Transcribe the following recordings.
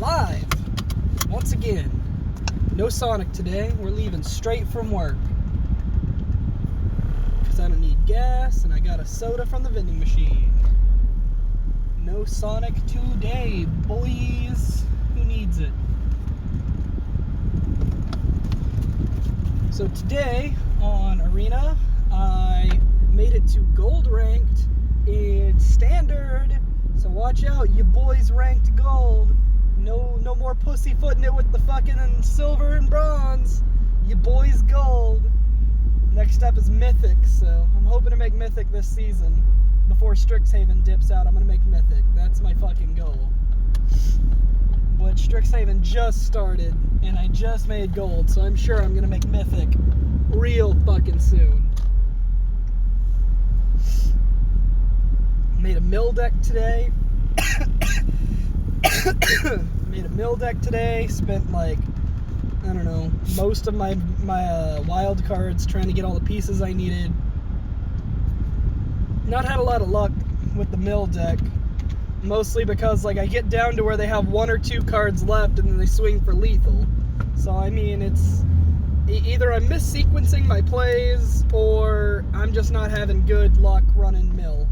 live once again. No Sonic today. We're leaving straight from work because I don't need gas and I got a soda from the vending machine. No Sonic today, boys. Who needs it? So today on Arena, I made it to gold ranked in standard. So watch out, you boys ranked gold. No more pussyfooting it with the fucking silver and bronze. You boys gold. Next up is Mythic, so I'm hoping to make Mythic this season. Before Strixhaven dips out, I'm gonna make Mythic. That's my fucking goal. But Strixhaven just started, and I just made gold, so I'm sure I'm gonna make Mythic real fucking soon. Made a mill deck today. Spent like, I don't know, most of my wild cards trying to get all the pieces I needed. Not had a lot of luck with the mill deck, mostly because like I get down to where they have 1 or 2 cards left and then they swing for lethal. So I mean, it's either I'm mis-sequencing my plays or I'm just not having good luck running mill.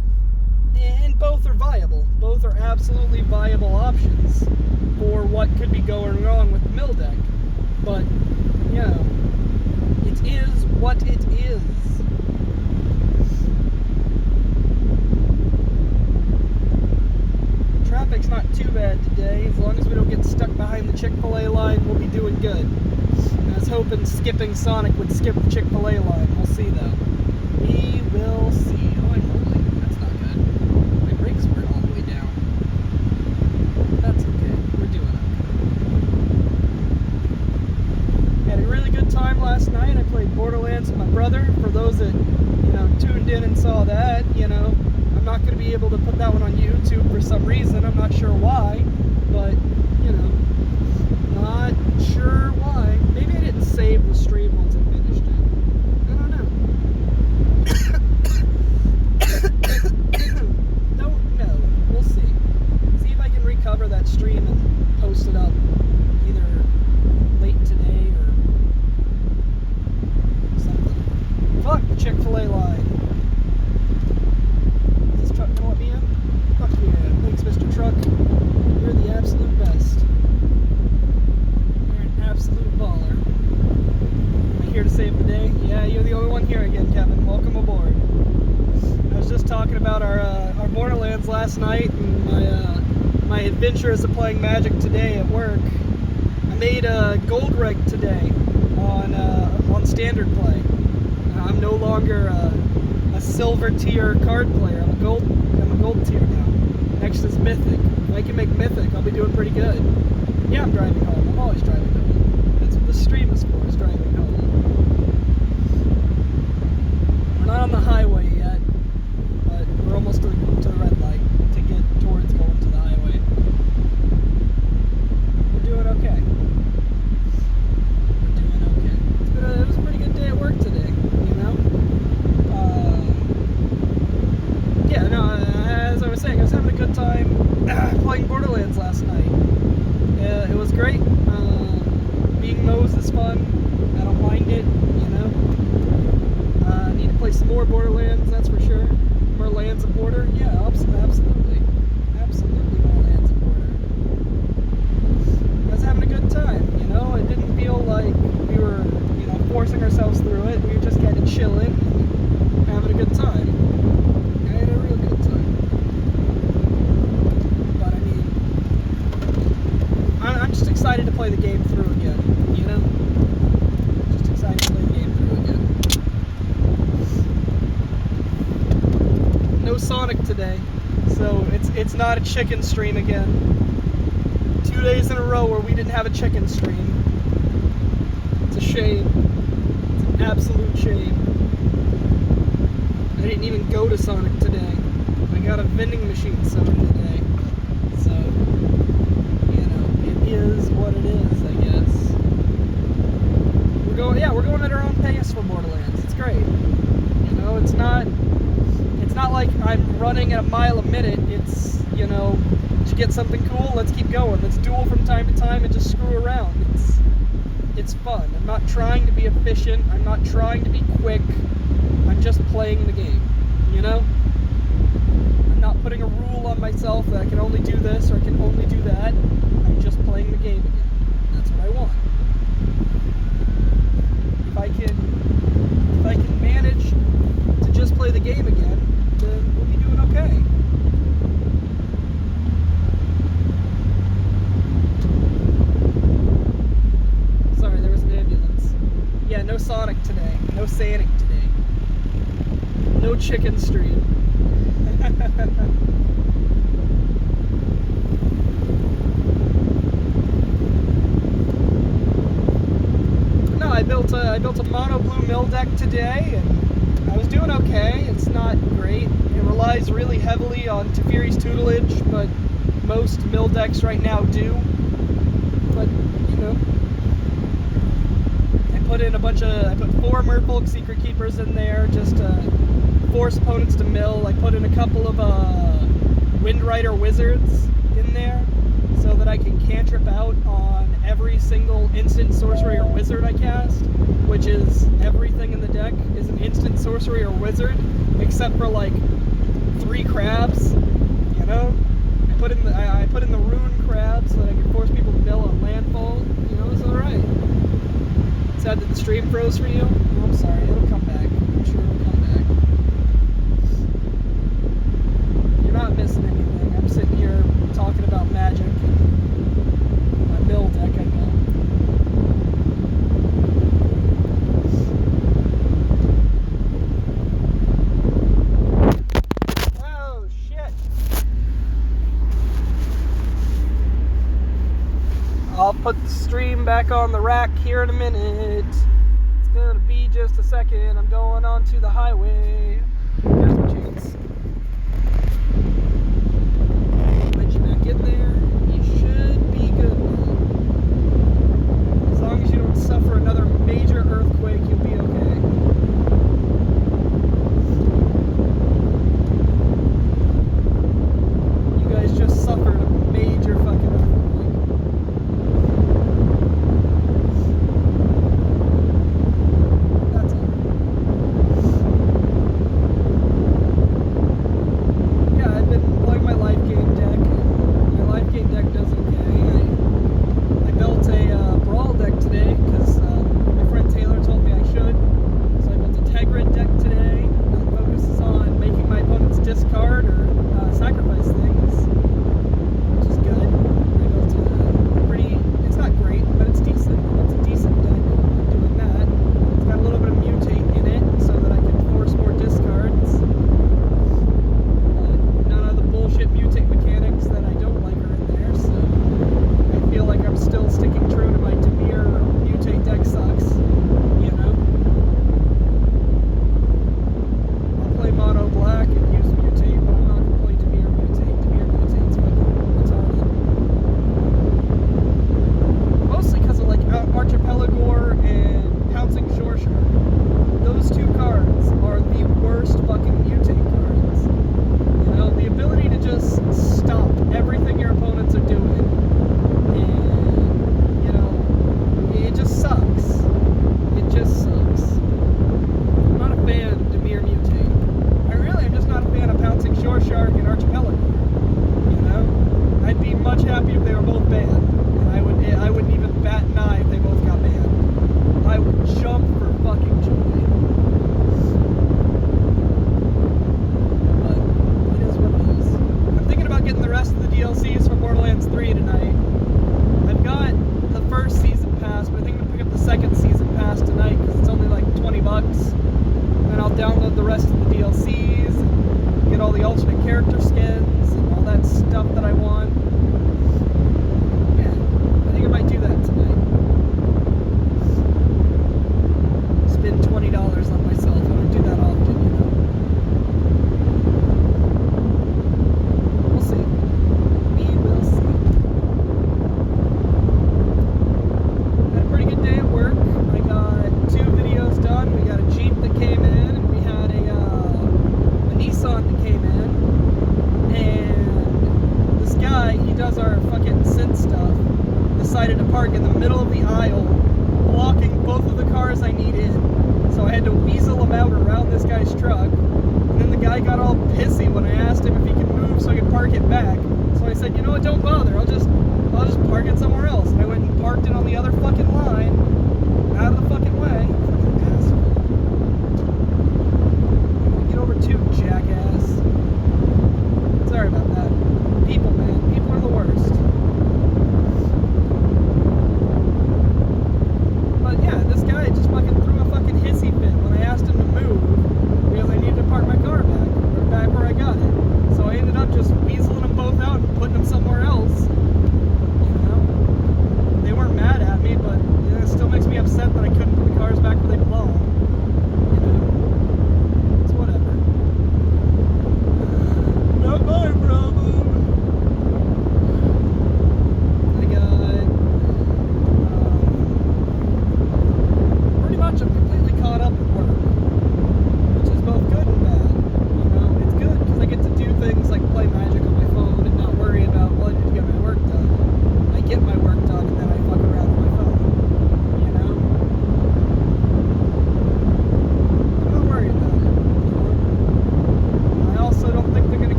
And both are viable. Both are absolutely viable options for what could be going wrong with the mill deck. But, you know, it is what it is. Traffic's not too bad today. As long as we don't get stuck behind the Chick-fil-A line, we'll be doing good. I was hoping skipping Sonic would skip the Chick-fil-A line. We'll see, though. We will see. Oh, I'm rolling. That's not good. My brakes weren't all the way down. That's okay. We're doing okay. Had a really good time last night. I played Borderlands with my brother. For those that, tuned in and saw that, I'm not going to be able to put that one on YouTube for some reason. I'm not sure why, but, not sure why. Maybe I didn't save the stream once I finished it. I don't know. Don't know. We'll see. See if I can recover that stream and post it up either late today or something. Fuck the Chick-fil-A line. Is this truck gonna let me in? Fuck yeah. Thanks, Mr. Truck. You're the absolute best. You're an absolute baller. Am I here to save the day? Yeah, you're the only one here again, Kevin. Welcome aboard. I was just talking about our Borderlands last night and my adventures of playing Magic today at work. I made a gold rank today on standard play. I'm no longer a silver tier card player. I'm a gold tier now. Next is Mythic. If I can make Mythic, I'll be doing pretty good. Yeah, I'm driving home. I'm always driving home. That's what the stream is for, is driving home. We're not on the highway yet, but we're almost to the red light to get towards going to the highway. We're doing okay. It was a pretty good day at work today, as I was saying, I was having a good time playing Borderlands last night. It was great. Being Moe's is fun. I don't mind it, I need to play some more Borderlands, that's for sure. More Lands of Border? Yeah, absolutely. Absolutely more Lands of Border. I was having a good time, It didn't feel like we were, forcing ourselves through it. We were just kind of chilling, having a good time. I had a real good time. But I mean, I'm just excited to play the game through again, Just excited to play the game through again. No Sonic today, so it's not a chicken stream again. 2 days in a row where we didn't have a chicken stream. It's a shame. It's an absolute shame. I didn't even go to Sonic today. I got a vending machine soda today. So, it is what it is, I guess. We're going at our own pace for Borderlands. It's great. It's not like I'm running at a mile a minute. It's, to get something cool, let's keep going. Let's duel from time to time and just screw around. It's fun. I'm not trying to be efficient. I'm not trying to be quick. I'm just playing the game, you know? I'm not putting a rule on myself that I can only do this or I can only do that. I'm just playing the game again. That's what I want. If I can manage to just play the game again, then we'll be doing okay. Sorry, there was an ambulance. Yeah, no Sonic today. No Sonic today. No chicken stream. No, I built a mono blue mill deck today, and I was doing okay. It's not great. It relies really heavily on Teferi's tutelage, but most mill decks right now do. But you know, I put 4 Merfolk Secret Keepers in there just to force opponents to mill. I put in a couple of Windrider Wizards in there so that I can cantrip out on every single instant sorcery or wizard I cast, which is everything in the deck is an instant sorcery or wizard, except for like 3 crabs, you know? I put in the rune crab so that I can force people to mill on landfall, you know, it's alright. Sad that the stream froze for you? Oh, I'm sorry, it'll come back. I'm sure it'll come back. You're not missing anything. I'm sitting here talking about Magic and my mill deck I built. Oh, shit. I'll put the stream back on the rack here in a minute. It's gonna be just a second. I'm going onto the highway. There's my chance. Let you back in there. You should be good now. As long as you don't suffer another major earthquake, you'll be okay. You guys just suffered a major fucking earthquake. download the rest of the DLCs, and get all the alternate character skins, and all that stuff that I want. Yeah, I think I might do that tonight. and stuff, decided to park in the middle of the aisle, blocking both of the cars I need in. So I had to weasel them out around this guy's truck. And then the guy got all pissy when I asked him if he could move so I could park it back. So I said, you know what, don't bother. I'll just park it somewhere else. And I went and parked it on the other fucking line, out of the fucking way. Fucking asshole. Get over to jackass. Sorry about that. People, man. People are the worst. But yeah, this guy just fucking threw a fucking hissy fit when I asked him to move because I needed to park my car back, or back where I got it. So I ended up just weaseling them both out and putting them somewhere else. You know? They weren't mad at me, but it still makes me upset that I couldn't put the cars back where they belong. You know? It's whatever. Not my problem.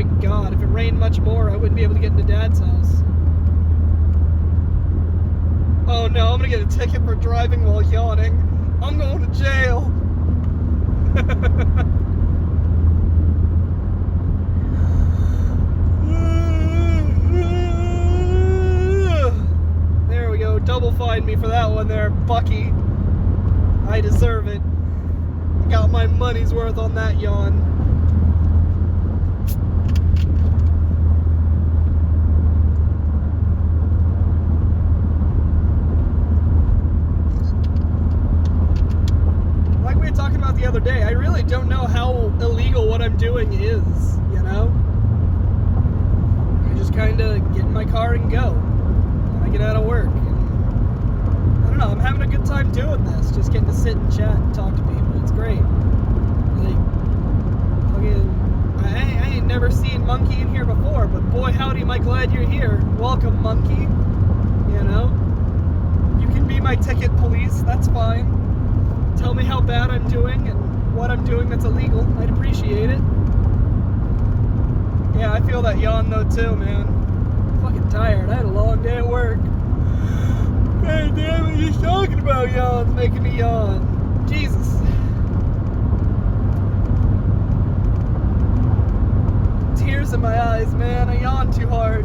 Thank God. If it rained much more, I wouldn't be able to get into Dad's house. Oh no, I'm gonna get a ticket for driving while yawning. I'm going to jail. There we go. Double fine me for that one there, Bucky. I deserve it. Got my money's worth on that yawn. Like we were talking about the other day, I really don't know how illegal what I'm doing is, you know? I just kind of get in my car and go when I get out of work. And I don't know, I'm having a good time doing this, just getting to sit and chat and talk to people. It's great. Like, fucking, I ain't never seen Monkey in here before, but boy howdy, am I glad you're here. Welcome, Monkey. You know? You can be my ticket police, that's fine. Tell me how bad I'm doing and what I'm doing that's illegal. I'd appreciate it. Yeah, I feel that yawn though too, man. I'm fucking tired. I had a long day at work. Hey, damn it, you're talking about yawns, making me yawn. Jesus. Tears in my eyes, man. I yawned too hard.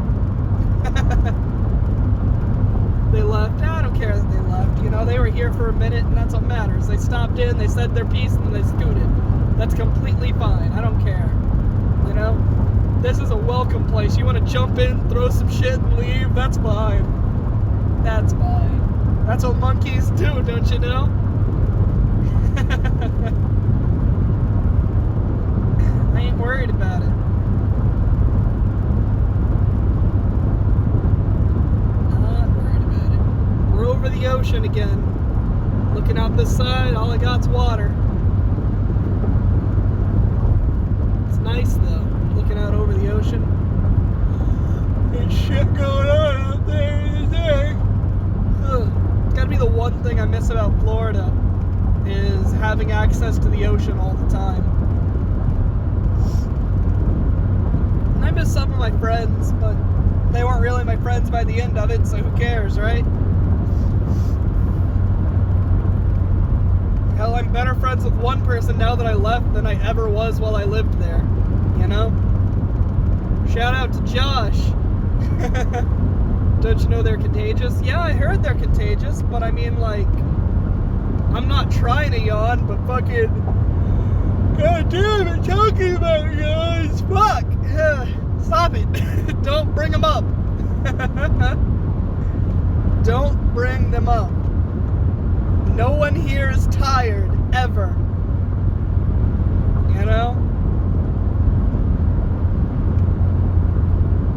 They left. I don't care that they left. You know, they were here for a minute, and that's what matters. They stopped in, they said their piece, and then they scooted. That's completely fine. I don't care. You know? This is a welcome place. You want to jump in, throw some shit, and leave? That's fine. That's fine. That's what monkeys do, don't you know? I ain't worried about it. Over the ocean again. Looking out this side, all I got's water. It's nice though, looking out over the ocean. There's shit going on out there today. It's gotta be the one thing I miss about Florida, is having access to the ocean all the time. And I miss some of my friends, but they weren't really my friends by the end of it, so who cares, right? Hell, I'm better friends with one person now that I left than I ever was while I lived there, you know? Shout out to Josh. Don't you know they're contagious? Yeah, I heard they're contagious, but I mean, like, I'm not trying to yawn, but fucking, god damn it, talking about yawns, fuck! Stop it. Don't bring them up. Don't bring them up. No one here is tired, ever. You know?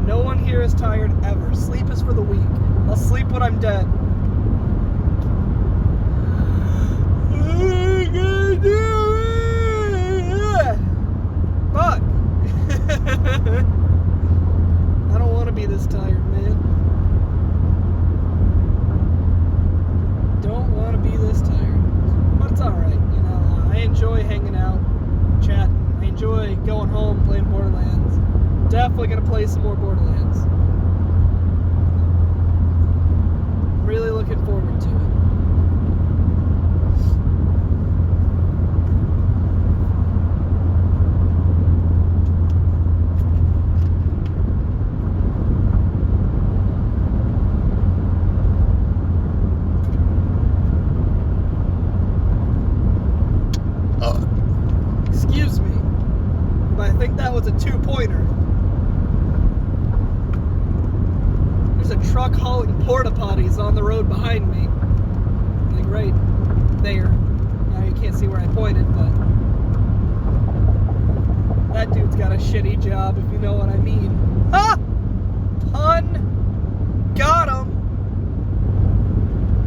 No one here is tired, ever. Sleep is for the weak. I'll sleep when I'm dead. Fuck. I don't want to be this tired, man. Don't want to be this tired, but it's alright, you know. I enjoy hanging out, chatting. I enjoy going home, playing Borderlands. Definitely gonna play some more Borderlands. Really looking forward to it. Excuse me, but I think that was a two-pointer. There's a truck hauling porta potties on the road behind me. Like right there. Now you can't see where I pointed, but that dude's got a shitty job, if you know what I mean. Ha! Pun! Got him!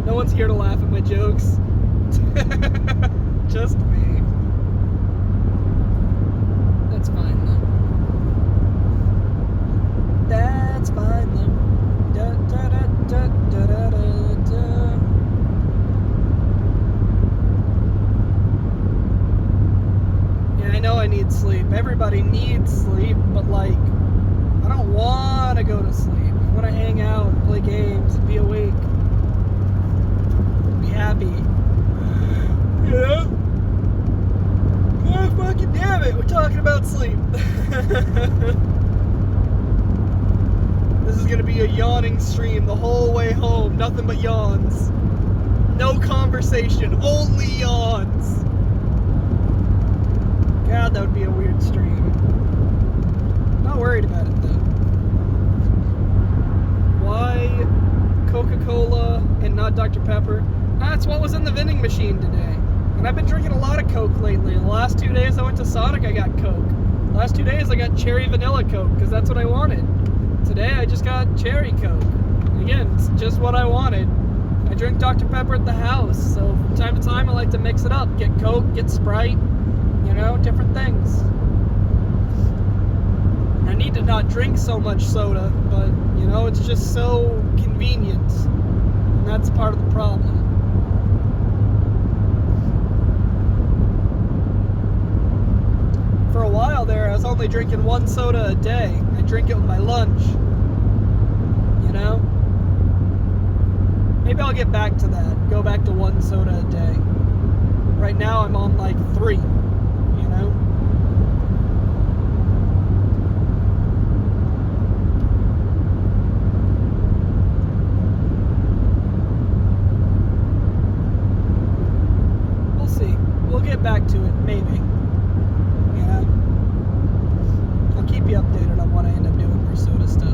No one's here to laugh at my jokes. Just me. That's fine though. That's fine though. Da, da, da, da, da, da, da, da. Yeah, I know I need sleep. Everybody needs sleep, but like, yawning stream the whole way home. Nothing but yawns. No conversation, only yawns. God, that would be a weird stream. Not worried about it though. Why Coca-Cola and not Dr. Pepper? That's what was in the vending machine today. And I've been drinking a lot of Coke lately. The last 2 days I went to Sonic, I got Coke. The last 2 days I got cherry vanilla Coke because that's what I wanted. Today I just got cherry Coke. Again, it's just what I wanted. I drink Dr. Pepper at the house, so from time to time I like to mix it up. Get Coke, get Sprite, you know, different things. I need to not drink so much soda, but, you know, it's just so convenient. And that's part of the problem. For a while there, I was only drinking one soda a day. I drink it with my lunch, you know? Maybe I'll get back to that. Go back to one soda a day. Right now I'm on like 3, you know? We'll see. We'll get back to it, maybe. You know? I'll keep you updated on what I end up doing for soda stuff.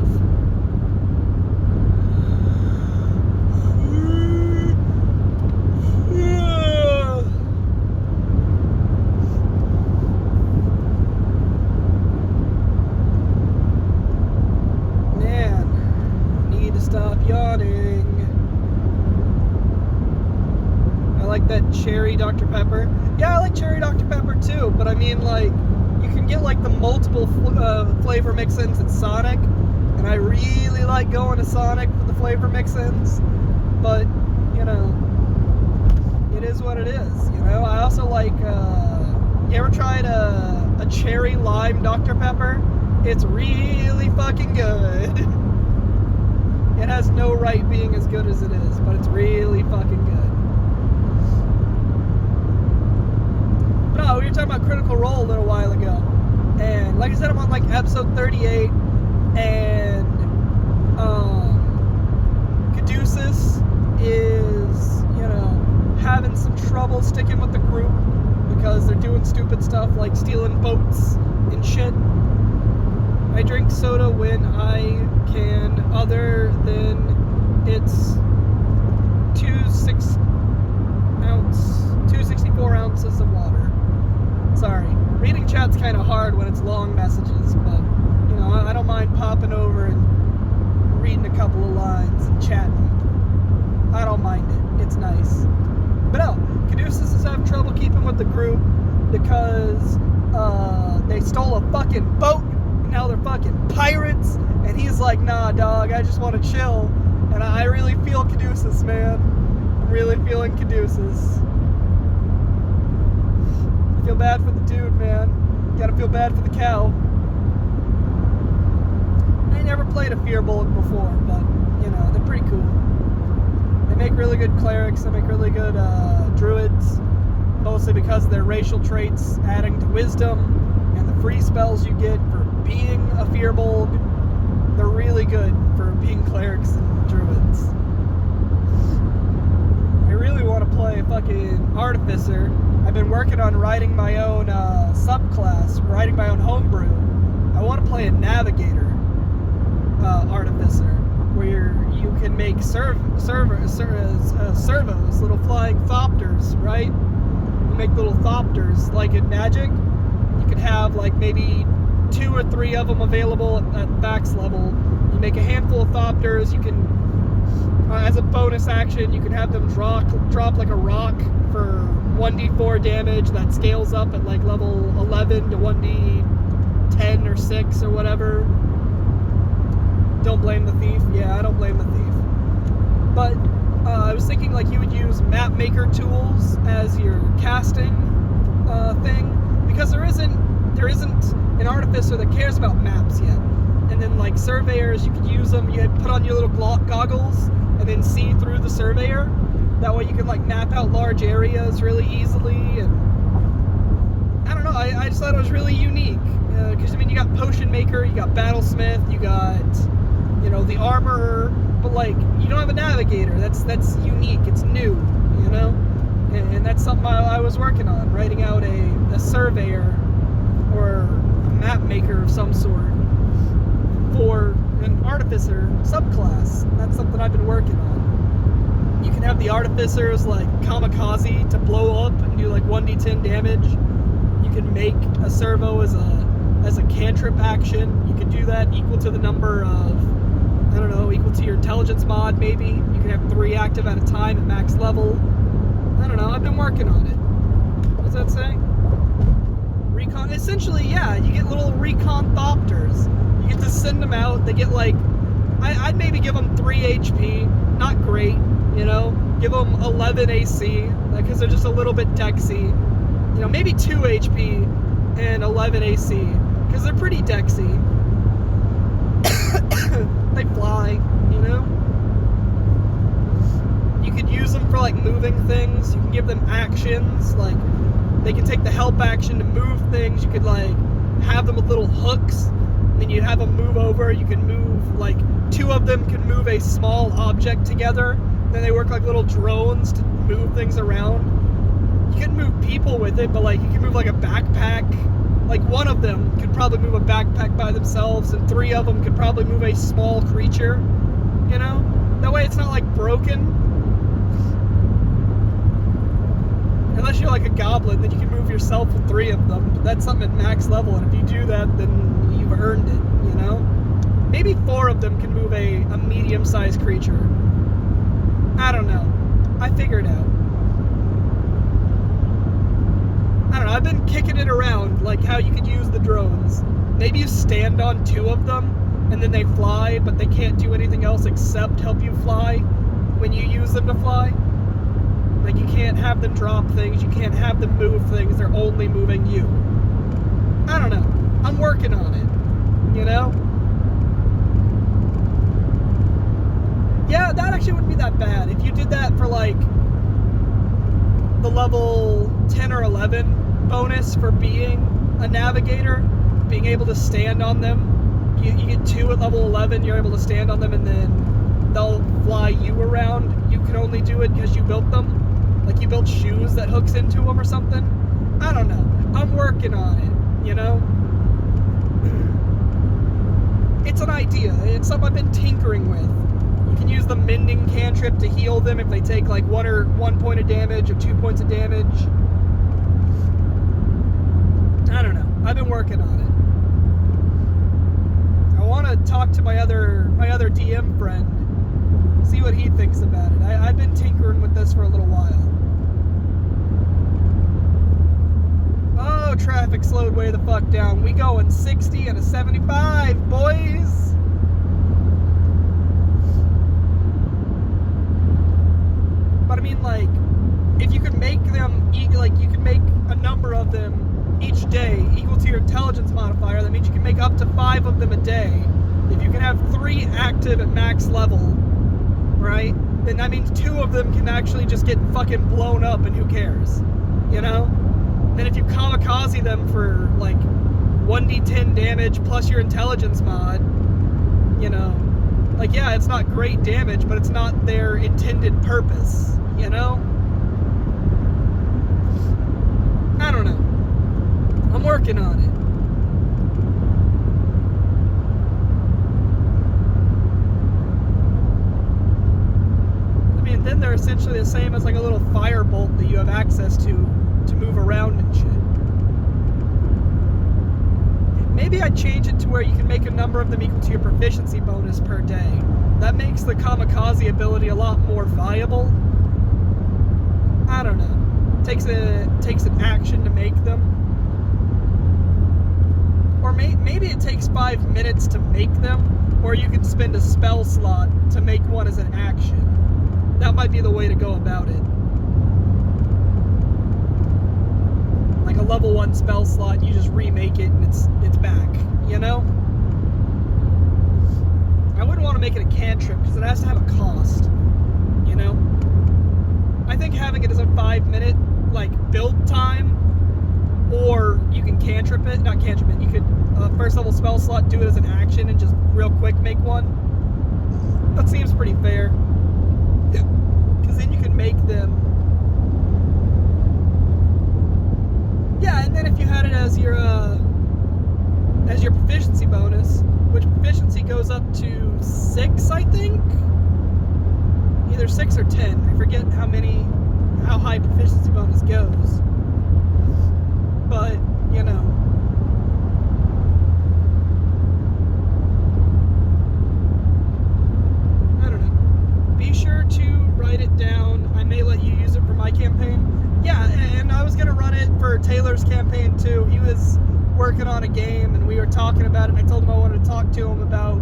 Cherry Dr. Pepper. Yeah, I like cherry Dr. Pepper too, but I mean, like, you can get like the multiple flavor mix-ins at Sonic, and I really like going to Sonic for the flavor mix-ins, but, you know, it is what it is, you know? I also like, you ever tried a cherry lime Dr. Pepper? It's really fucking good. It has no right being as good as it is, but it's really fucking good. No, we were talking about Critical Role a little while ago, and like I said, I'm on like episode 38, and Caduceus is, you know, having some trouble sticking with the group because they're doing stupid stuff like stealing boats and shit. I drink soda when I can, other than it's 264 ounces of water. Sorry, reading chat's kind of hard when it's long messages, but, you know, I don't mind popping over and reading a couple of lines and chatting. I don't mind it. It's nice. But no, Caduceus is having trouble keeping with the group because they stole a fucking boat, and now they're fucking pirates, and he's like, nah, dog, I just want to chill. And I really feel Caduceus, man. I'm really feeling Caduceus. I feel bad for the dude, man. You gotta feel bad for the cow. I never played a Firbolg before, but, you know, they're pretty cool. They make really good clerics, they make really good druids, mostly because of their racial traits adding to wisdom, and the free spells you get for being a Firbolg. They're really good for being clerics and druids. I really want to play fucking Artificer. I've been working on writing my own subclass, writing my own homebrew. I want to play a Navigator Artificer, where you can make servos, little flying thopters, right? You make little thopters, like in Magic. You could have like maybe 2 or 3 of them available at max level. You make a handful of thopters. You can, as a bonus action, you can have them drop like a rock for 1d4 damage that scales up at like level 11 to 1d10 or 6 or whatever. Don't blame the thief. Yeah, I don't blame the thief. But I was thinking like you would use map maker tools as your casting thing, because there isn't an artificer that cares about maps yet. And then like surveyors, you could use them. You put on your little goggles and then see through the surveyor. That way you can like map out large areas really easily. And I don't know, I just thought it was really unique. Because I mean, you got Potion Maker, you got Battlesmith, you got, you the armor, but like you don't have a navigator. That's unique. It's new, and that's something I was working on, writing out a surveyor or a map maker of some sort for an artificer subclass. That's something I've been working on. You can have the artificers like kamikaze to blow up and do like 1d10 damage. You can make a servo as a cantrip action. You can do that equal to the number of, I don't know, equal to your intelligence mod maybe. You can have 3 active at a time at max level. I don't know, I've been working on it. What does that say? Recon, essentially, yeah, you get little recon thopters. You get to send them out, they get like, I'd maybe give them 3 HP, not great, give them 11 AC, because they're just a little bit dexy. Maybe 2 HP and 11 AC, because they're pretty dexy. They fly, You could use them for like moving things. You can give them actions, like they can take the help action to move things. You could like have them with little hooks, and then you'd have them move over. You can move, like 2 of them can move a small object together. Then they work like little drones to move things around. You can move people with it, but like you can move like a backpack. Like 1 of them could probably move a backpack by themselves, and 3 of them could probably move a small creature, That way it's not like broken. Unless you're like a goblin, then you can move yourself with 3 of them, but that's something at max level, and if you do that, then you've earned it, Maybe 4 of them can move a medium-sized creature. I don't know. I figured out. I don't know, I've been kicking it around, like how you could use the drones. Maybe you stand on 2 of them, and then they fly, but they can't do anything else except help you fly when you use them to fly. Like, you can't have them drop things, you can't have them move things, they're only moving you. I don't know. I'm working on it, Yeah, that actually wouldn't be that bad. If you did that for, like, the level 10 or 11 bonus for being a navigator, being able to stand on them. You get 2 at level 11, you're able to stand on them, and then they'll fly you around. You can only do it because you built them. Like you built shoes that hooks into them or something. I don't know. I'm working on it, It's an idea. It's something I've been tinkering with. You can use the mending cantrip to heal them if they take like 1 point of damage or 2 points of damage. I don't know. I've been working on it. I want to talk to my other DM friend, see what he thinks about it. I've been tinkering with this for a little while. Oh, traffic slowed way the fuck down. We going 60 and a 75, boys. But I mean, like, if you could make them, like, you could make a number of them each day equal to your intelligence modifier, that means you can make up to 5 of them a day. If you can have 3 active at max level, right, then that means 2 of them can actually just get fucking blown up, and who cares, Then if you kamikaze them for, like, 1d10 damage plus your intelligence mod, like, yeah, it's not great damage, but it's not their intended purpose, I don't know. I'm working on it. I mean, then they're essentially the same as like a little firebolt that you have access to move around and shit. Maybe I'd change it to where you can make a number of them equal to your proficiency bonus per day. That makes the kamikaze ability a lot more viable. I don't know. Takes an action to make them. Or maybe it takes 5 minutes to make them, or you can spend a spell slot to make one as an action. That might be the way to go about it. Like a level 1 spell slot, you just remake it and it's back, I wouldn't want to make it a cantrip because it has to have a cost, I think having it as a 5-minute, like, build time, or you can cantrip it, not cantrip it, you could, first level spell slot, do it as an action and just real quick make one. goes up to 6, I think. Either 6 or 10. I forget how high proficiency bonus goes. But, you know. I don't know. Be sure to write it down. I may let you use it for my campaign. Yeah, and I was going to run it for Taylor's campaign too. He was working on a game and we were talking about it, and I told him I wanted to talk to him about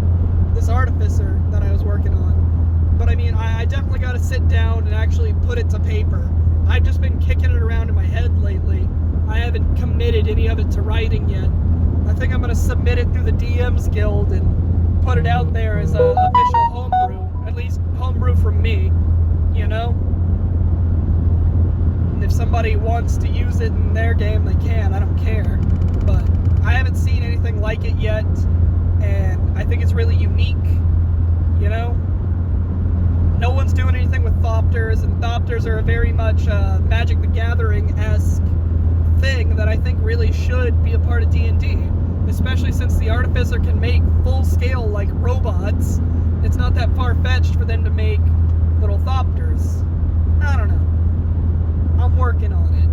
this artificer that I was working on. But I mean, I definitely got to sit down and actually put it to paper. I've just been kicking it around in my head lately. I haven't committed any of it to writing yet. I think I'm going to submit it through the DMs Guild and put it out there as an official homebrew, at least homebrew from me, you know? And if somebody wants to use it in their game, they can. I don't care. But I haven't seen anything like it yet, and I think it's really unique, you know? No one's doing anything with Thopters, and Thopters are a very much Magic the Gathering-esque thing that I think really should be a part of D&D, especially since the Artificer can make full-scale, like, robots. It's not that far-fetched for them to make little Thopters. I don't know. I'm working on it.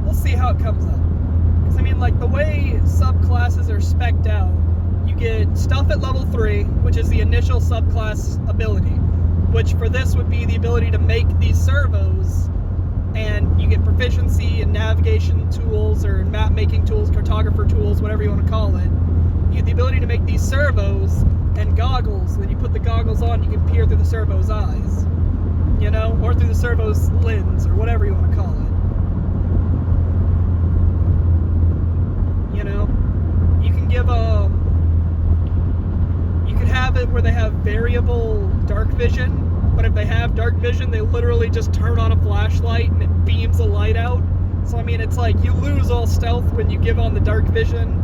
We'll see how it comes up. Because, I mean, like, the way subclasses are spec'd out, you get stuff at level 3, which is the initial subclass ability, which for this would be the ability to make these servos, and you get proficiency in navigation tools, or map making tools, cartographer tools, whatever you want to call it. You get the ability to make these servos and goggles. Then you put the goggles on, you can peer through the servo's eyes, you know, or through the servo's lens, or whatever you want to call it. You know, you can give you could have it where they have variable dark vision, but if they have dark vision, they literally just turn on a flashlight and it beams a light out. So I mean, it's like you lose all stealth when you give on the dark vision.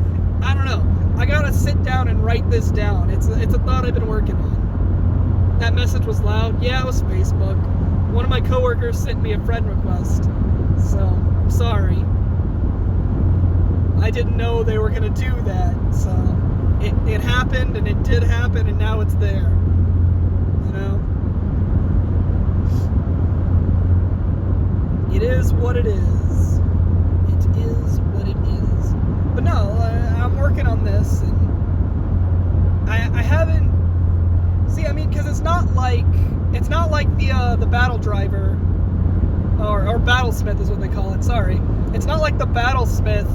I don't know. I gotta sit down and write this down. It's a thought I've been working on. That message was loud. Yeah, it was Facebook. One of my coworkers sent me a friend request, so I'm sorry. I didn't know they were gonna do that, so it happened, and it did happen, and now it's there. You know? It is what it is. It is what it is. But no, I'm working on this, and I haven't. See, I mean, because it's not like the battle driver, or battlesmith is what they call it. Sorry, it's not like the battlesmith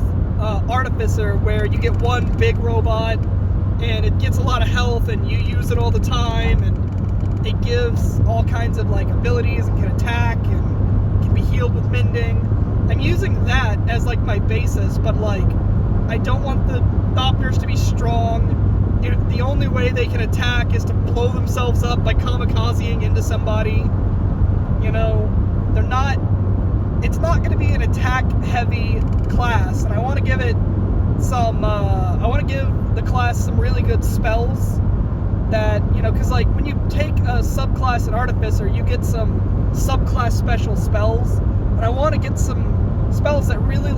artificer where you get one big robot and it gets a lot of health and you use it all the time, and it gives all kinds of like abilities and can attack and can be healed with mending. I'm using that as like my basis, but like I don't want the Thopters to be strong. The only way they can attack is to blow themselves up by kamikazing into somebody. You know, they're not. It's not going to be an attack-heavy class, and I want to give it some. I want to give the class some really good spells. That, you know, because like when you take a subclass in Artificer, you get some subclass special spells, but I want to get some spells that really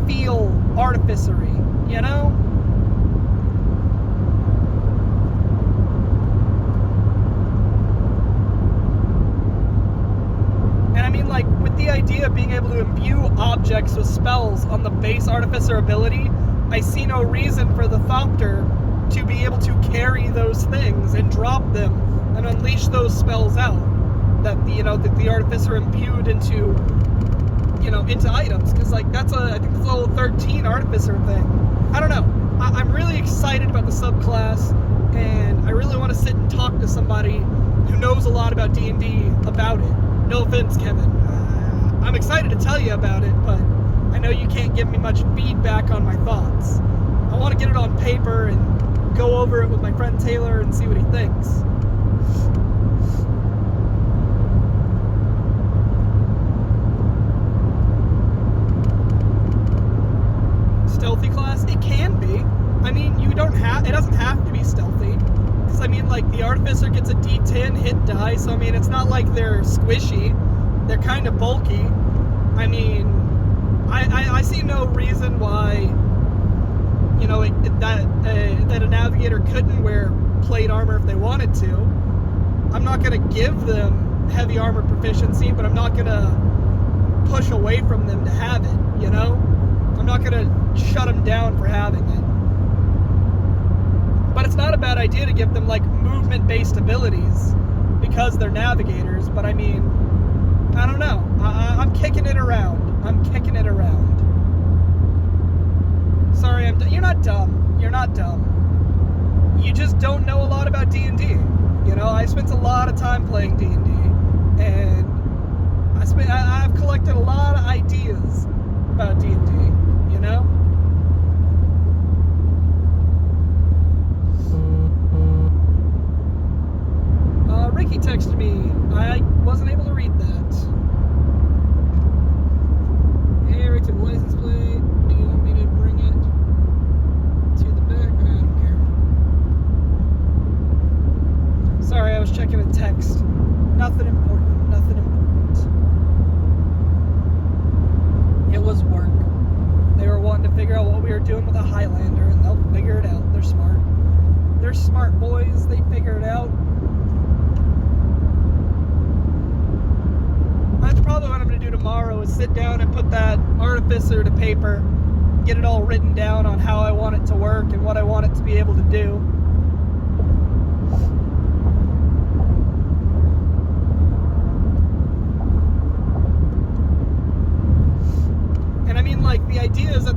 feel artificery, you know? And I mean, like, with the idea of being able to imbue objects with spells on the base Artificer ability, I see no reason for the Thopter to be able to carry those things and drop them and unleash those spells out that the Artificer imbued into items, because like I think it's a level 13 Artificer thing. I don't know. I'm really excited about the subclass, and I really want to sit and talk to somebody who knows a lot about D&D about it. No offense, Kevin. I'm excited to tell you about it, but I know you can't give me much feedback on my thoughts. I want to get it on paper and go over it with my friend Taylor and see what he thinks. Stealthy class? It can be. I mean, it doesn't have to be stealthy. Because, I mean, like, the Artificer gets a D10 hit die, so, I mean, it's not like they're squishy. They're kind of bulky. I mean, I see no reason why, you know, that a navigator couldn't wear plate armor if they wanted to. I'm not going to give them heavy armor proficiency, but I'm not going to push away from them to have it, you know? I'm not going to shut them down for having it. But it's not a bad idea to give them, like, movement-based abilities because they're navigators, but I mean, I don't know. I'm kicking it around. Sorry, you're not dumb. You're not dumb. You just don't know a lot about D&D. You know, I spent a lot of time playing D&D, and I've collected a lot of ideas about D&D, you know? Ricky texted me. I wasn't able to read that. Hey, Richard, license plate. Do you want me to bring it to the back? I don't care. Sorry, I was checking a text. Nothing important. It was work. They were wanting to figure out what we were doing with a Highlander, and they'll figure it out. They're smart. They're smart boys. They figure it out. That's probably what I'm going to do tomorrow, is sit down and put that Artificer to paper, get it all written down on how I want it to work and what I want it to be able to do. And I mean, like, the idea is that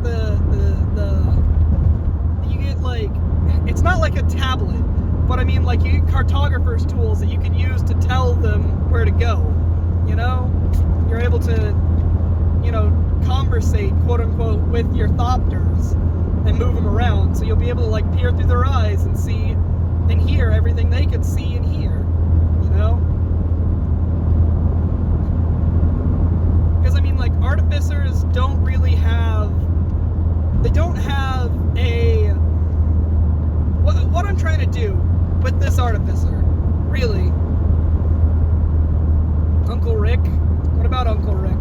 you get, like, it's not like a tablet, but I mean, like, you get cartographer's tools that you can use to tell them where to go. You know, you're able to, you know, conversate, quote unquote, with your Thopters and move them around. So you'll be able to, like, peer through their eyes and see and hear everything they could see and hear, you know? Because, I mean, like, Artificers don't really have, they don't have a, what I'm trying to do with this Artificer, really. Uncle Rick? What about Uncle Rick?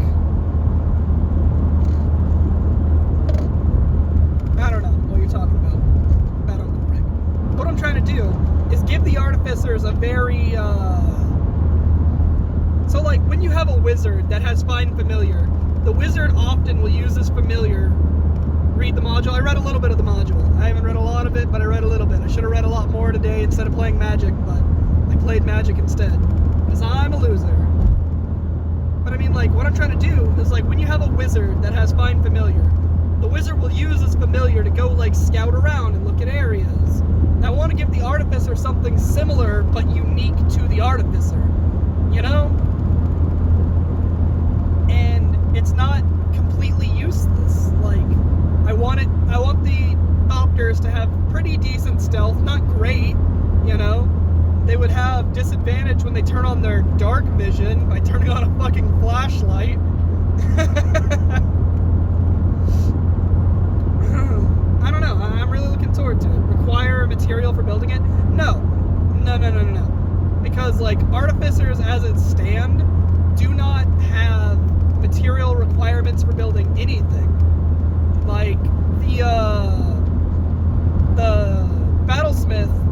I don't know what you're talking about Uncle Rick. What I'm trying to do is give the Artificers a very, so, like, when you have a wizard that has Find Familiar, the wizard often will use this familiar, read the module. I read a little bit of the module. I haven't read a lot of it, but I read a little bit. I should have read a lot more today instead of playing Magic, but I played Magic instead, because I'm a loser. But I mean, like, what I'm trying to do is, like, when you have a wizard that has Find Familiar, the wizard will use this familiar to go, like, scout around and look at areas. Now, I want to give the Artificer something similar, but unique to the Artificer, you know? And it's not completely useless. Like, I want the Thopters to have pretty decent stealth, not great, you know? They would have disadvantage when they turn on their dark vision by turning on a fucking flashlight. I don't know. I'm really looking forward to it. Require material for building it? No. Because, like, Artificers as it stand do not have material requirements for building anything. Like, the Battlesmith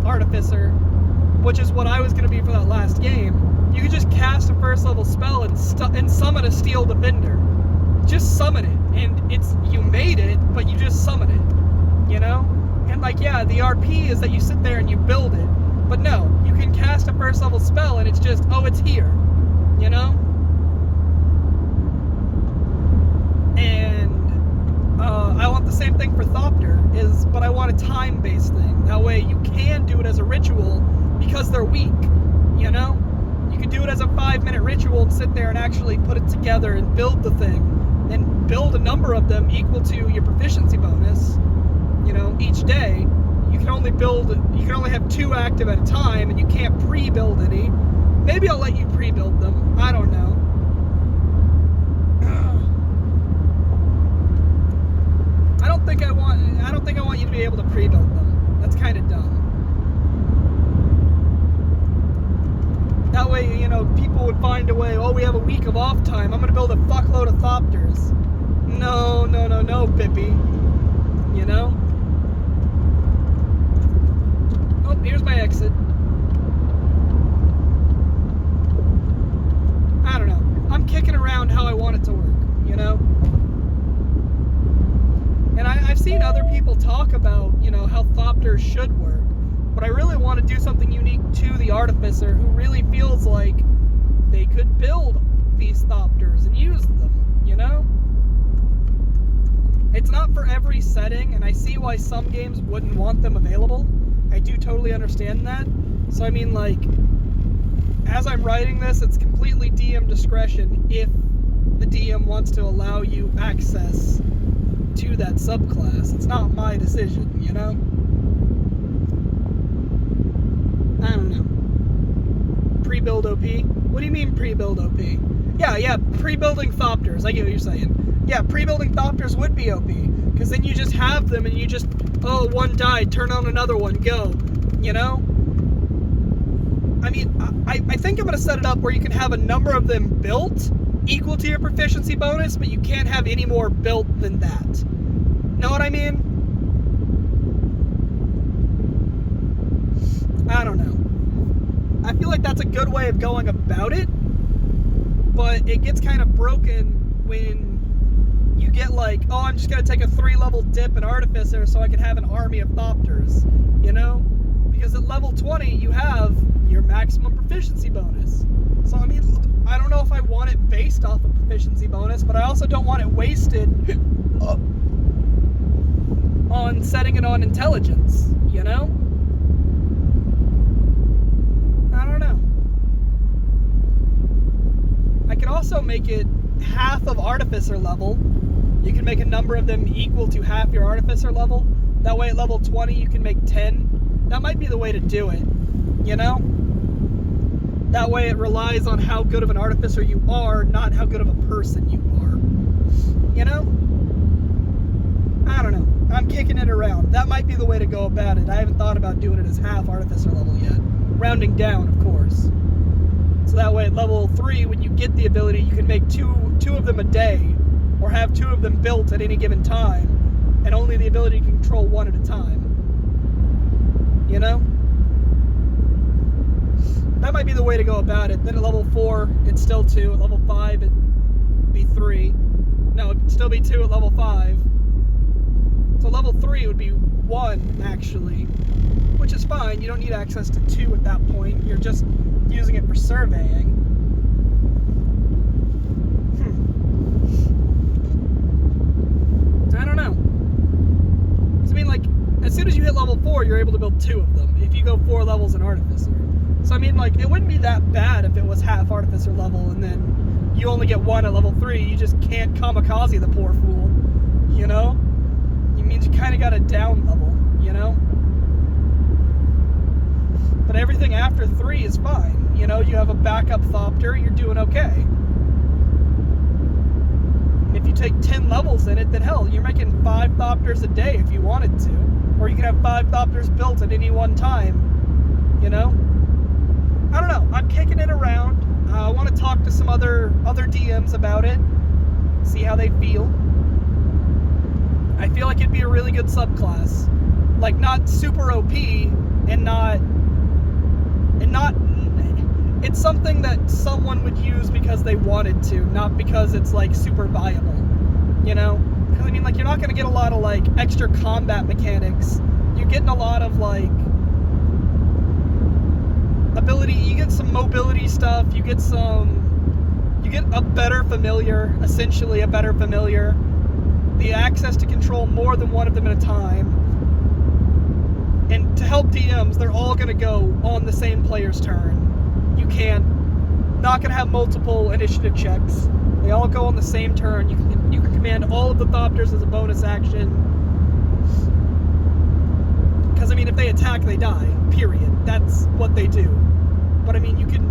Artificer, which is what I was going to be for that last game, you could just cast a first level spell and summon a Steel Defender. Just summon it, and you made it, but you just summon it, you know? And, like, yeah, the RP is that you sit there and you build it, but no, you can cast a first level spell and it's just, oh, it's here, you know? And I want the same thing for Thopter, but I want a time-based thing. That way you can do it as a ritual because they're weak, you know? You can do it as a 5-minute ritual and sit there and actually put it together and build the thing, and build a number of them equal to your proficiency bonus, you know, each day. You can only have 2 active at a time, and you can't pre-build any. Maybe I'll let you pre-build them. I don't know. I don't think I want you to be able to pre-build them. That's kind of dumb. That way find a way, oh, we have a week of off time, I'm going to build a fuckload of Thopters. No, Pippi. You know? Oh, here's my exit. I don't know. I'm kicking around how I want it to work, you know? And I've seen other people talk about, you know, how Thopters should work. But I really want to do something unique to the Artificer, who really feels like they could build these Thopters and use them, you know? It's not for every setting, and I see why some games wouldn't want them available. I do totally understand that. So I mean, like, as I'm writing this, it's completely DM discretion if the DM wants to allow you access to that subclass. It's not my decision, you know? I don't know. Pre-build OP? What do you mean pre-build OP? Yeah, pre-building Thopters. I get what you're saying. Yeah, pre-building Thopters would be OP, because then you just have them and you just, oh, one died, turn on another one, go, you know? I mean, I think I'm going to set it up where you can have a number of them built equal to your proficiency bonus, but you can't have any more built than that. Know what I mean? I don't know. I feel like that's a good way of going about it, but it gets kind of broken when you get like, oh, I'm just going to take a 3-level dip in Artificer so I can have an army of Thopters, you know? Because at level 20, you have your maximum proficiency bonus. So, I mean, I don't know if I want it based off of proficiency bonus, but I also don't want it wasted on setting it on intelligence, you know? I don't know. I could also make it half of Artificer level. You can make a number of them equal to half your Artificer level. That way at level 20 you can make 10. That might be the way to do it, you know? That way it relies on how good of an Artificer you are, not how good of a person you are. You know? I don't know. I'm kicking it around. That might be the way to go about it. I haven't thought about doing it as half Artificer level yet. Rounding down, of course. So that way at level 3, when you get the ability, you can make two of them a day, or have 2 of them built at any given time, and only the ability to control 1 at a time. You know? That might be the way to go about it. Then at level 4, it's still 2. At level 5, it'd be 3. No, it'd still be 2 at level 5. So level 3 would be 1, actually. Which is fine. You don't need access to 2 at that point. You're just using it for surveying. I don't know. Because, I mean, like, as soon as you hit level 4, you're able to build 2 of them. If you go 4 levels in Artificer. So, I mean, like, it wouldn't be that bad if it was half Artificer level and then you only get 1 at level 3. You just can't kamikaze the poor fool. You know? It means you kind of got a down level, you know? But everything after 3 is fine. You know, you have a backup Thopter, you're doing okay. If you take 10 levels in it, then hell, you're making 5 Thopters a day if you wanted to. Or you could have 5 Thopters built at any one time. You know? I don't know. I'm kicking it around. I want to talk to some other DMs about it. See how they feel. I feel like it'd be a really good subclass. Like, not super OP and not... It's something that someone would use because they wanted to, not because it's, like, super viable, you know? Because, I mean, like, you're not going to get a lot of, like, extra combat mechanics. You're getting a lot of, like, ability, you get some mobility stuff, you get a better familiar, essentially a better familiar, the access to control more than 1 of them at a time, and to help DMs, they're all going to go on the same player's turn. You not going to have multiple initiative checks. They all go on the same turn. You can command all of the Thopters as a bonus action. Because, I mean, if they attack, they die. Period. That's what they do. But, I mean, you can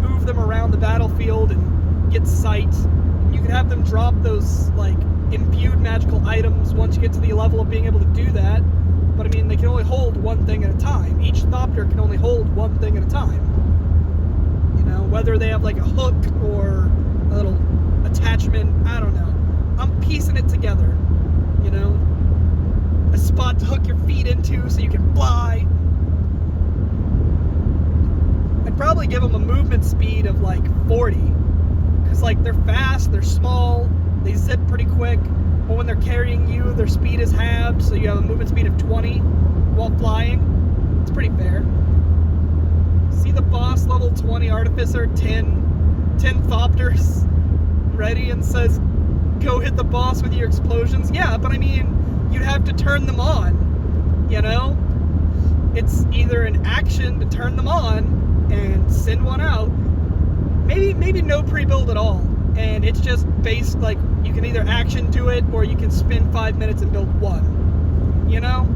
move them around the battlefield and get sight. You can have them drop those, like, imbued magical items once you get to the level of being able to do that. But, I mean, they can only hold 1 thing at a time. Each Thopter can only hold 1 thing at a time. You know? whether they have like a hook or a little attachment, I don't know. I'm piecing it together, you know? A spot to hook your feet into so you can fly. I'd probably give them a movement speed of like 40, because like they're fast, they're small, they zip pretty quick, but when they're carrying you, their speed is halved, so you have a movement speed of 20 while flying. It's pretty fair. See the boss level 20 Artificer, 10 Thopters ready and says, go hit the boss with your explosions. Yeah, but I mean, you'd have to turn them on, you know? It's either an action to turn them on and send one out, maybe no pre-build at all, and it's just based, like, you can either action do it or you can spend 5 minutes and build one, you know?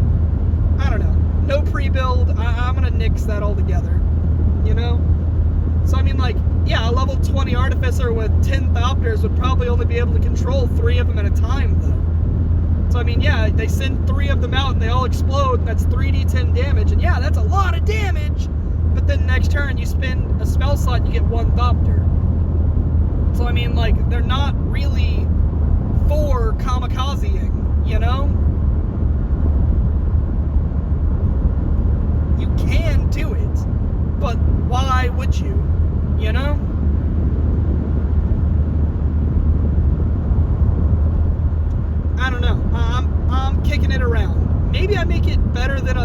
I don't know. No pre-build, I'm gonna nix that altogether, you know? So I mean, like, yeah, a level 20 Artificer with 10 Thopters would probably only be able to control 3 of them at a time, though. So I mean, yeah, they send 3 of them out and they all explode, and that's 3d10 damage, and yeah, that's a lot of damage! But then next turn you spend a spell slot and you get 1 Thopter. So I mean, like, they're not really for kamikazing, you know? You can do it, but why would you? You know? I don't know. I'm kicking it around. Maybe I make it better than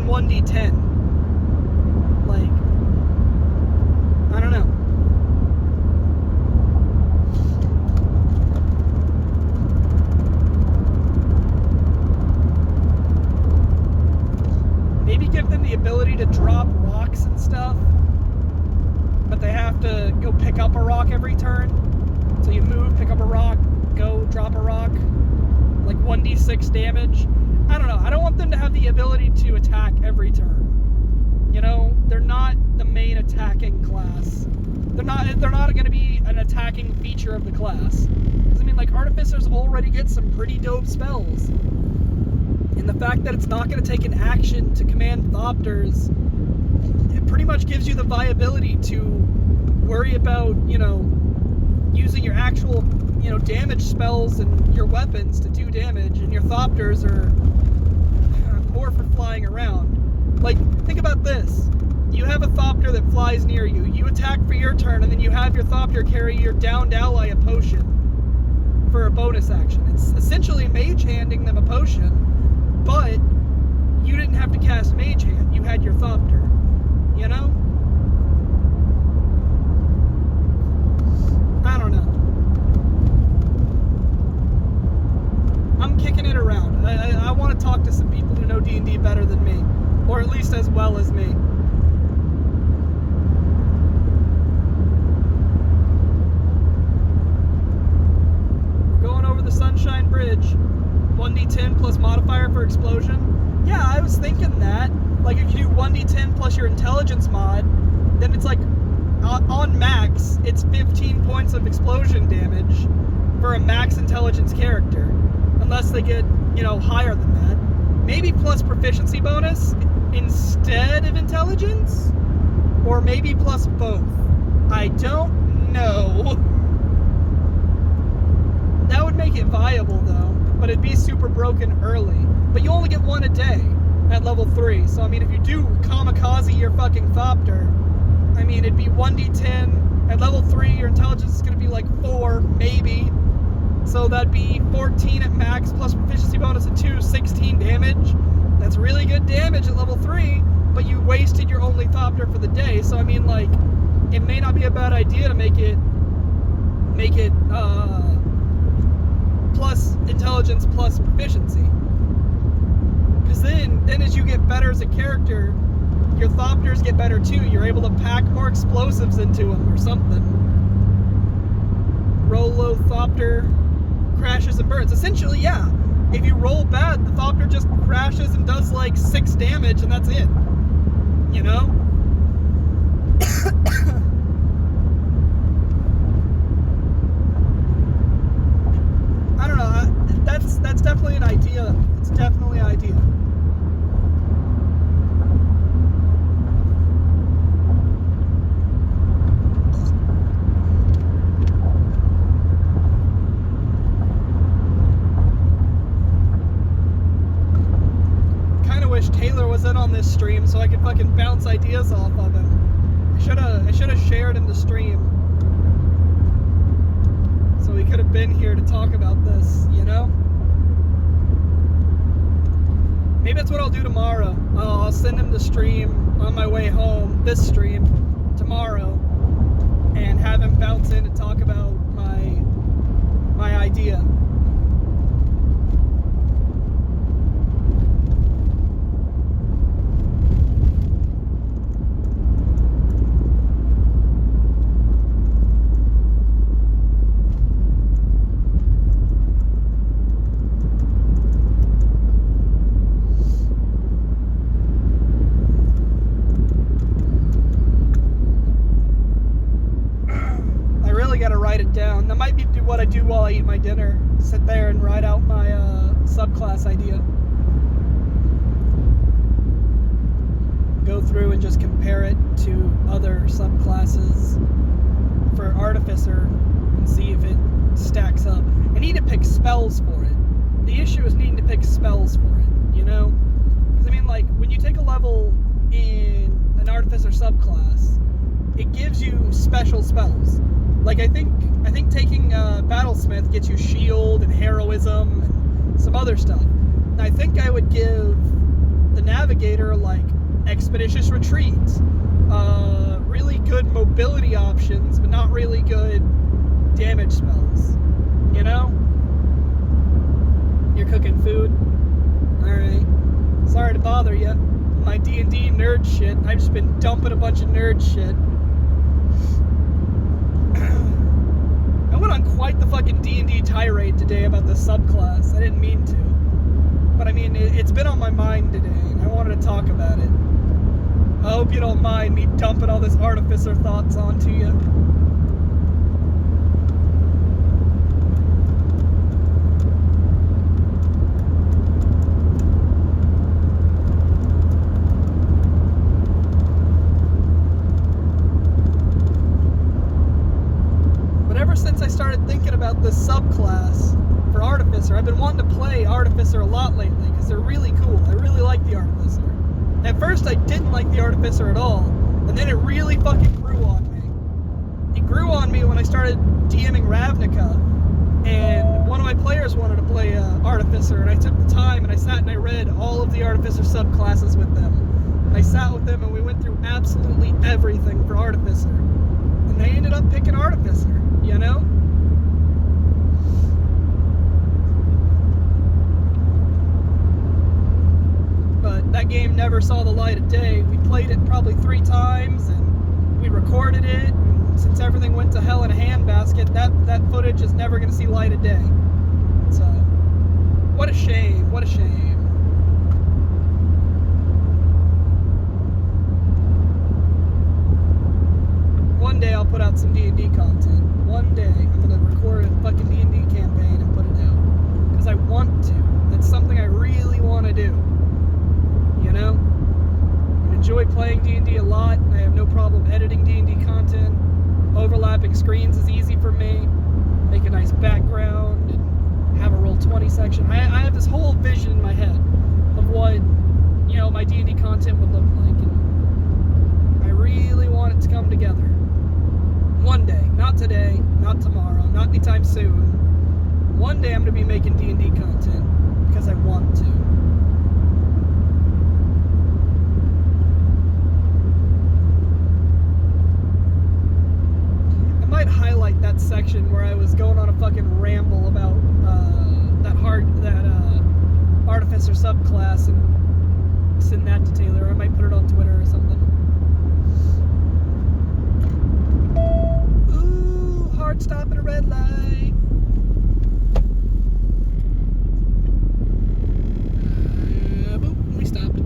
1d10. Like, I don't know. Maybe give them the ability to drop rocks and stuff, but they have to go pick up a rock every turn. So you move, pick up a rock, go drop a rock, like 1d6 damage. I don't know. I don't want them to have the ability to attack every turn. You know, they're not the main attacking class. They're not going to be an attacking feature of the class. Because I mean, like, Artificers already get some pretty dope spells. And the fact that it's not going to take an action to command Thopters, it pretty much gives you the viability to worry about, you know, using your actual, you know, damage spells and your weapons to do damage, and your Thopters are more for flying around. Like, think about this. You have a Thopter that flies near you. You attack for your turn, and then you have your Thopter carry your downed ally a potion for a bonus action. It's essentially mage handing them a potion, but you didn't have to cast Mage Hand. You had your Thopter, you know? I don't know. I'm kicking it around. I want to talk to some people who know D&D better than me, or at least as well as me. We're going over the Sunshine Bridge. 1d10 plus modifier for explosion. Yeah, I was thinking that. Like, if you do 1d10 plus your intelligence mod, then it's like, on max, it's 15 points of explosion damage for a max intelligence character. Unless they get, you know, higher than that. Maybe plus proficiency bonus instead of intelligence? Or maybe plus both. I don't know. That would make it viable, though. But it'd be super broken early. But you only get 1 a day at level 3. So, I mean, if you do kamikaze your fucking Thopter, I mean, it'd be 1d10. At level 3, your intelligence is going to be like 4, maybe. So that'd be 14 at max, plus proficiency bonus at 2, 16 damage. That's really good damage at level 3, but you wasted your only Thopter for the day. So, I mean, like, it may not be a bad idea to make it plus intelligence plus proficiency. Because then as you get better as a character, your Thopters get better too. You're able to pack more explosives into them or something. Rolo Thopter crashes and burns. Essentially, yeah. If you roll bad, the Thopter just crashes and does like 6 damage and that's it. You know? I don't know. That's definitely an idea. It's definitely an idea. on this stream so I could fucking bounce ideas off of him. I should have shared in the stream. So he could have been here to talk about this, you know? Maybe that's what I'll do tomorrow. I'll send him the stream on my way home, this stream, tomorrow, and have him bounce in to talk about my idea. That might be what I do while I eat my dinner. Sit there and write out my subclass idea. Go through and just compare it to other subclasses for Artificer and see if it stacks up. I need to pick spells for it. The issue is needing to pick spells for it, you know? Because I mean, like, when you take a level in an Artificer subclass, it gives you special spells. Like, I think taking Battlesmith gets you shield and heroism and some other stuff. And I think I would give the Navigator, like, expeditious retreats, really good mobility options, but not really good damage spells. You know? You're cooking food? Alright. Sorry to bother you. My D&D nerd shit. I've just been dumping a bunch of nerd shit. I went on quite the fucking D&D tirade today about this subclass. I didn't mean to. But I mean, it's been on my mind today, and I wanted to talk about it. I hope you don't mind me dumping all this Artificer thoughts onto you. Since I started thinking about this subclass for Artificer, I've been wanting to play Artificer a lot lately because they're really cool. I really like the Artificer. At first I didn't like the Artificer at all, and then it really fucking grew on me. It grew on me when I started DMing Ravnica, and one of my players wanted to play Artificer, and I took the time and I sat and I read all of the Artificer subclasses with them. And I sat with them and we went through absolutely everything for Artificer. And they ended up picking Artificer. You know? But that game never saw the light of day. We played it probably 3 times, and we recorded it, and since everything went to hell in a handbasket, that footage is never going to see light of day. So, what a shame, what a shame. One day I'll put out some D&D content. One day I'm going to record a fucking D&D campaign and put it out. Because I want to. That's something I really want to do. You know? I enjoy playing D&D a lot. I have no problem editing D&D content. Overlapping screens is easy for me. Make a nice background and have a Roll20 section. I have this whole vision in my head of what, you know, my D&D content would look like. And I really want it to come together. One day, not today, not tomorrow, not anytime soon. One day I'm going to be making D&D content because I want to. I might highlight that section where I was going on a fucking ramble about that Artificer subclass and send that to Taylor. I might put it on Twitter or something. Hard stop at a red light. Boop, we stopped.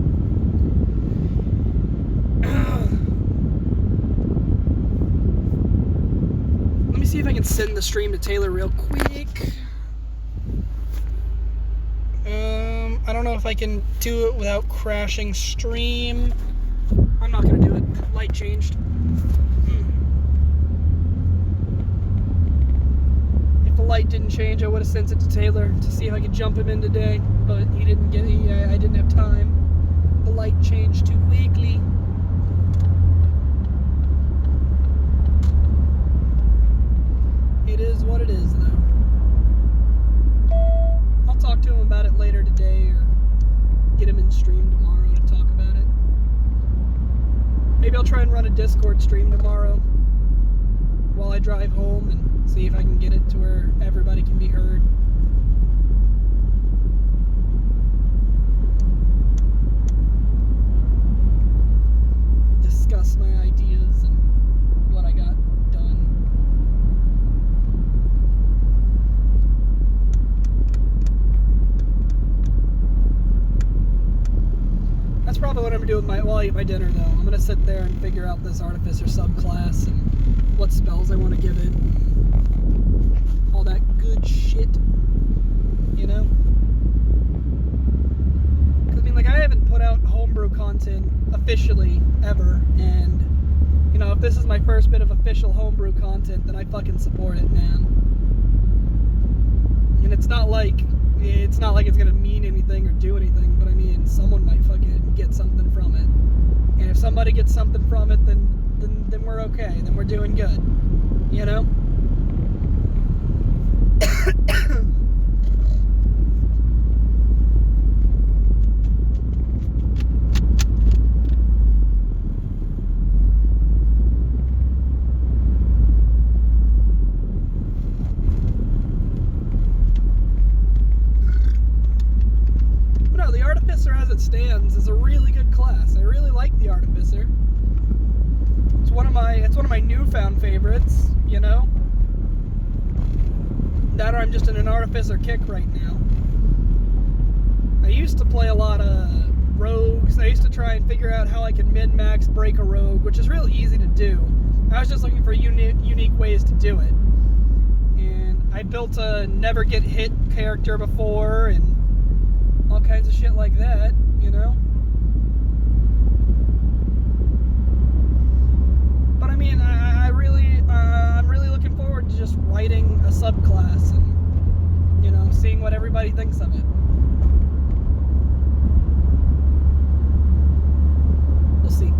Let me see if I can send the stream to Taylor real quick. I don't know if I can do it without crashing stream. I'm not gonna do it. Light changed. Light didn't change, I would have sent it to Taylor to see if I could jump him in today, but he didn't get I didn't have time. the light changed too quickly. It is what it is, though. I'll talk to him about it later today, or get him in stream tomorrow to talk about it. Maybe I'll try and run a Discord stream tomorrow while I drive home and see if I can get it to where everybody can be heard. Discuss my ideas and what I got done. That's probably what I'm gonna do with while I eat my dinner, though. I'm gonna sit there and figure out this Artificer subclass and what spells I want to give it, all that good shit, you know? Because, I mean, like, I haven't put out homebrew content officially ever, and, you know, if this is my first bit of official homebrew content, then I fucking support it, man. And it's not like it's gonna mean anything or do anything, but I mean, someone might fucking get something from it. And if somebody gets something from it, then we're okay. Then we're doing good. You know? No, the Artificer as it stands is a really good class. I really like the Artificer. It's one of my newfound favorites, you know? That or I'm just in an Artificer kick right now. I used to play a lot of rogues. I used to try and figure out how I could min-max break a rogue, which is real easy to do. I was just looking for unique ways to do it. And I built a never get hit character before and all kinds of shit like that, you know? But I mean, I'm really looking forward to just writing a subclass and, you know, seeing what everybody thinks of it. We'll see.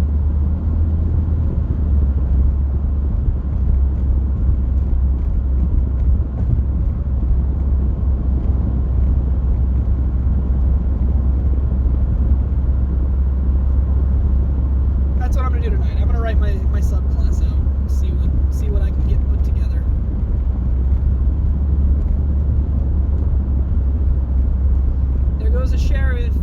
That's what I'm gonna do tonight. I'm gonna write my subclass out and see what I can get put together. There goes a sheriff.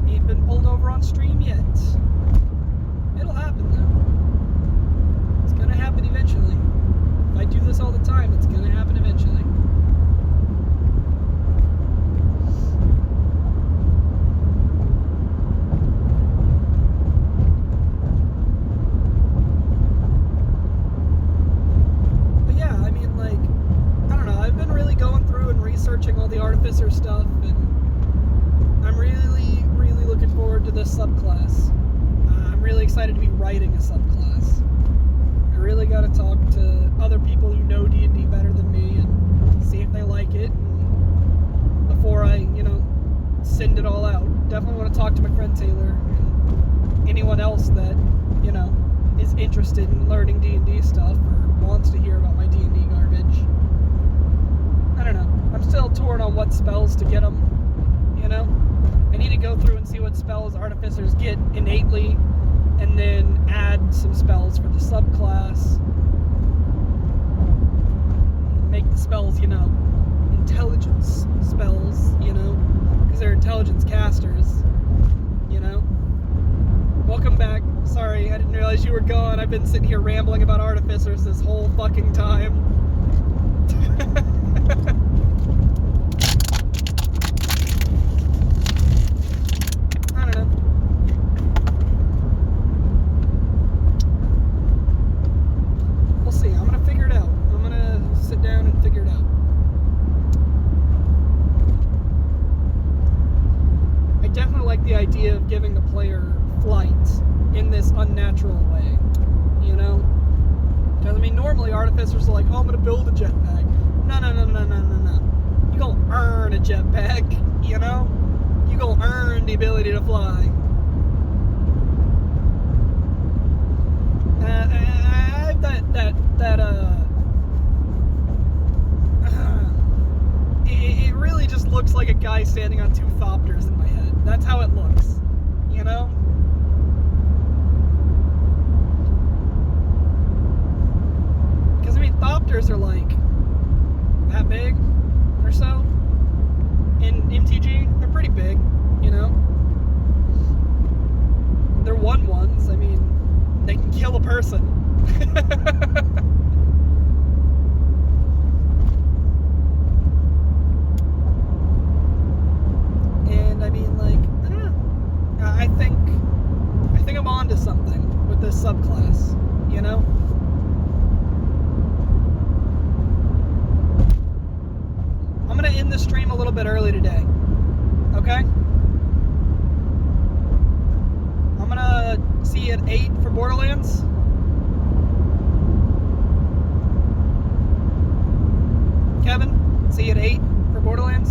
He ain't been pulled over on stream yet. It'll happen though. It's gonna happen eventually. If I do this all the time, it's gonna happen eventually. Researching all the Artificer stuff, and I'm really looking forward to this subclass. I'm really excited to be writing a subclass. I really got to talk to other people who know D&D better than me and see if they like it before I, you know, send it all out. Definitely want to talk to my friend Taylor and anyone else that, you know, is interested in learning D&D stuff or wants to hear about my D&D garbage. I don't know. I'm still torn on what spells to get them, you know? I need to go through and see what spells Artificers get innately, and then add some spells for the subclass. Make the spells, you know, intelligence spells, you know? Because they're intelligence casters, you know? Welcome back. Sorry, I didn't realize you were gone. I've been sitting here rambling about Artificers this whole fucking time. I don't know. We'll see. I'm gonna figure it out. I'm gonna sit down and figure it out. I definitely like the idea of giving the player flight in this unnatural way, you know? Because, I mean, normally Artificers are like, oh, I'm gonna build a jetpack. No. You're gonna earn a jetpack. you know? You gonna earn the ability to fly. I have it really just looks like a guy standing on two thopters in my head. That's how it looks, you know? Because, I mean, thopters are like that big or so. In MTG, they're pretty big, you know? They're 1/1s. I mean, they can kill a person. And I mean, like, I don't know. I think I'm onto something with this subclass, you know? I'm gonna end the stream a little bit early today, okay? I'm gonna see you at 8 for Borderlands. Kevin, see you at 8 for Borderlands.